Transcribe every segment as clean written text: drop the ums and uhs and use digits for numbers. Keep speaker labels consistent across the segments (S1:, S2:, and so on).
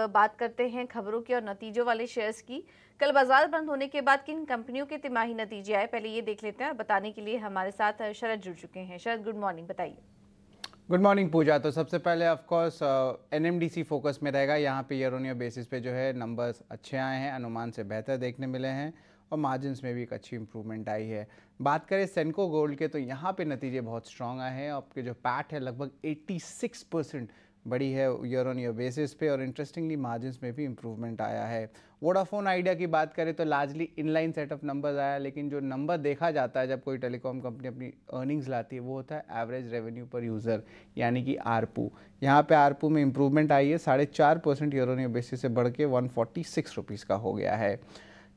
S1: बात करते हैं खबरों की और नतीजों वाले शेयर्स की। कल बाजार बंद होने के बाद किन कंपनियों के तिमाही नतीजे आए, पहले ये देख लेते हैं। और बताने के लिए हमारे साथ शरद जुड़ चुके हैं। शरद, गुड मॉर्निंग, बताइए।
S2: गुड मॉर्निंग पूजा। तो सबसे पहले ऑफ कोर्स एनएमडीसी फोकस में रहेगा। यहाँ पे ईयर ऑन ईयर बेसिस पे जो है नंबर्स अच्छे आए हैं, अनुमान से बेहतर देखने मिले हैं और मार्जिन्स में भी एक अच्छी इंप्रूवमेंट आई है। बात करें सेंको गोल्ड के तो यहाँ पे नतीजे बहुत स्ट्रांग आए हैं। आपके जो पैट है लगभग 86% बड़ी है ईयर ऑन ईयर बेसिस पे और इंटरेस्टिंगली मार्जिन्स में भी इंप्रूवमेंट आया है। वोडाफोन आइडिया की बात करें तो largely inline set of numbers आया, लेकिन जो नंबर देखा जाता है जब कोई टेलीकॉम कंपनी अपनी अर्निंग्स लाती है वो होता है एवरेज रेवेन्यू पर यूज़र, यानी कि आरपू। यहाँ पे आरपू में इंप्रूवमेंट आई है, 4.5% ईयर ऑन ईयर बेसिस से बढ़ के 146 रुपीज़ का हो गया है।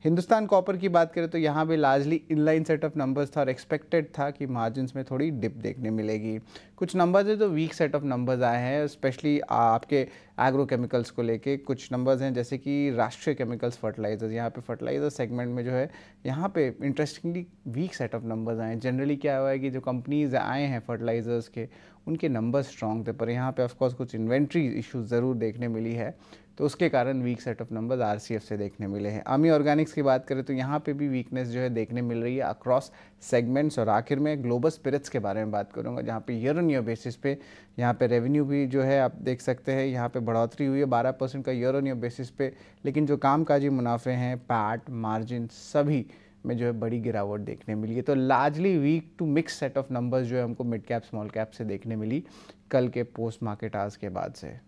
S2: हिंदुस्तान कॉपर की बात करें तो यहाँ भी largely inline set of numbers था और एक्सपेक्टेड था कि मार्जिन्स में थोड़ी डिप देखने मिलेगी। कुछ नंबर्स है तो वीक सेट ऑफ नंबर्स आए हैं, स्पेशली आपके एग्रो केमिकल्स को लेके। कुछ नंबर्स हैं जैसे कि राष्ट्रीय केमिकल्स फर्टिलाइजर्स, यहाँ पे फर्टिलाइजर सेगमेंट में जो है यहाँ पे interestingly weak set of numbers आए हैं। जनरली क्या हुआ है कि जो कंपनीज आए हैं फर्टिलाइजर्स के उनके नंबर्स स्ट्रॉन्ग थे, पर यहाँ पे ऑफकोर्स कुछ इन्वेंट्री इश्यूज ज़रूर देखने मिली है, तो उसके कारण weak set of numbers RCF से देखने मिले हैं। आमी ऑर्गेनिक्स की बात करें तो यहाँ पे भी वीकनेस जो है देखने मिल रही है अक्रॉस सेगमेंट्स। और आखिर में ग्लोबल स्पिरिट्स के बारे में बात करूँगा, जहाँ पे ईयर ऑन ईयर बेसिस पे यहाँ पे रेवेन्यू भी जो है आप देख सकते हैं यहाँ पे बढ़ोतरी हुई है 12% का ईयर ऑन ईयर बेसिस पे, लेकिन जो कामकाजी मुनाफे हैं, पैट, मार्जिन सभी में जो है बड़ी गिरावट देखने मिली है। तो largely weak to mix set of numbers जो है हमको मिड कैप स्मॉल कैप से देखने मिली कल के पोस्ट मार्केट आवर्स के बाद से।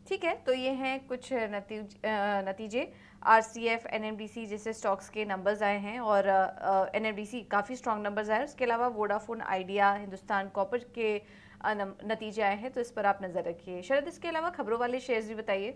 S1: ठीक है, तो ये हैं कुछ नतीजे आरसीएफ, एनएमडीसी जैसे स्टॉक्स के नंबर्स आए हैं और एनएमडीसी काफ़ी स्ट्रॉन्ग नंबर्स आए। उसके अलावा वोडाफोन आइडिया, हिंदुस्तान कॉपर के नतीजे आए हैं, तो इस पर आप नज़र रखिए। शरद, इसके अलावा खबरों वाले शेयर्स भी बताइए।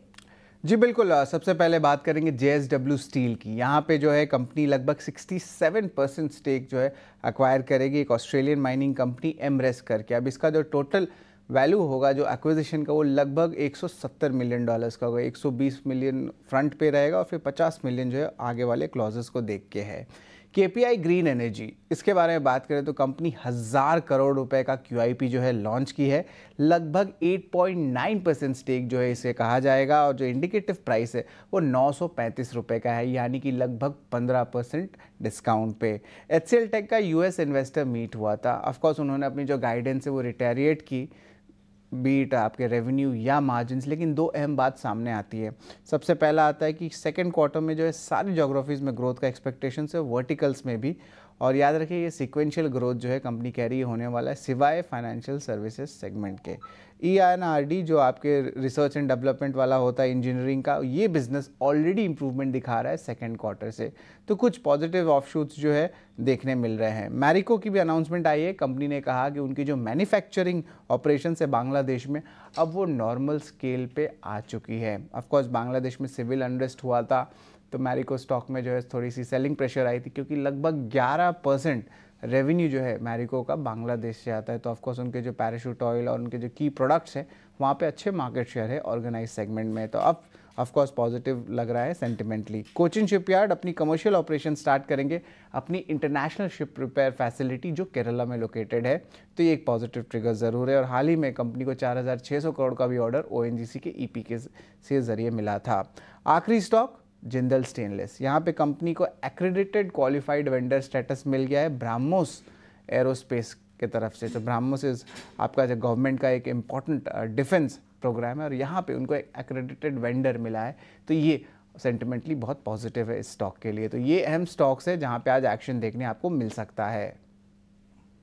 S2: जी बिल्कुल। सबसे पहले बात करेंगे जेएसडब्ल्यू स्टील की। यहाँ पे जो है कंपनी लगभग 67% स्टेक जो है अक्वायर करेगी एक ऑस्ट्रेलियन माइनिंग कंपनी एमरेस करके। अब इसका जो टोटल वैल्यू होगा जो एक्विजिशन का वो लगभग 170 मिलियन डॉलर्स का होगा। 120 मिलियन फ्रंट पे रहेगा और फिर 50 मिलियन जो है आगे वाले क्लॉजेस को देख के है। केपीआई ग्रीन एनर्जी, इसके बारे में बात करें तो कंपनी 1000 करोड़ रुपए का क्यूआईपी जो है लॉन्च की है। लगभग 8.9% स्टेक जो है इसे कहा जाएगा और जो इंडिकेटिव प्राइस है वो 935 रुपए का है, यानी कि लगभग 15% डिस्काउंट पे। एचसीएल टेक का यूएस इन्वेस्टर मीट हुआ था। ऑफकोर्स उन्होंने अपनी जो गाइडेंस है वो रिटेरिएट की, बीट आपके रेवेन्यू या मार्जिन्स, लेकिन दो अहम बात सामने आती है। सबसे पहला आता है कि सेकंड क्वार्टर में जो है सारी ज्योग्राफीज़ में ग्रोथ का एक्सपेक्टेशन है, वर्टिकल्स में भी। और याद रखिए ये सीक्वेंशियल ग्रोथ जो है कंपनी कह रही है होने वाला है, सिवाय फाइनेंशियल सर्विसेज सेगमेंट के। ER&RD जो आपके रिसर्च एंड डेवलपमेंट वाला होता है इंजीनियरिंग का, ये बिजनेस ऑलरेडी इंप्रूवमेंट दिखा रहा है सेकंड क्वार्टर से, तो कुछ पॉजिटिव ऑफशूट्स जो है देखने मिल रहे हैं। मैरिको की भी अनाउंसमेंट आई है। कंपनी ने कहा कि उनकी जो मैन्युफैक्चरिंग ऑपरेशन है बांग्लादेश में अब वो नॉर्मल स्केल पे आ चुकी है। ऑफकोर्स बांग्लादेश में सिविल अनरेस्ट हुआ था तो मैरिको स्टॉक में जो है थोड़ी सी सेलिंग प्रेशर आई थी, क्योंकि लगभग 11% रेवेन्यू जो है मैरिको का बांग्लादेश से आता है। तो ऑफकोर्स उनके जो पैराशूट ऑयल और उनके जो की प्रोडक्ट्स हैं वहाँ पे अच्छे मार्केट शेयर है ऑर्गेनाइज सेगमेंट में, तो अब ऑफकोर्स पॉजिटिव लग रहा है सेंटिमेंटली। कोचिन शिपयार्ड अपनी कमर्शियल ऑपरेशन स्टार्ट करेंगे अपनी इंटरनेशनल शिप रिपेयर फैसिलिटी जो केरला में लोकेटेड है, तो ये एक पॉजिटिव ट्रिगर ज़रूर है। और हाल ही में कंपनी को 4600 करोड़ का भी ऑर्डर ओएनजीसी के ईपी के से ज़रिए मिला था। आखिरी स्टॉक जिंदल स्टेनलेस, यहाँ पे कंपनी को एक्रेडिटेड क्वालिफाइड वेंडर स्टेटस मिल गया है ब्राह्मोस एरोस्पेस के तरफ से। तो ब्राह्मोस इज आपका जो गवर्नमेंट का एक इम्पॉर्टेंट डिफेंस प्रोग्राम है और यहाँ पे उनको एक एक्रेडिटेड वेंडर मिला है, तो ये सेंटिमेंटली बहुत पॉजिटिव है इस स्टॉक के लिए। तो ये अहम स्टॉक्स है जहाँ पे आज एक्शन देखने आपको मिल सकता है।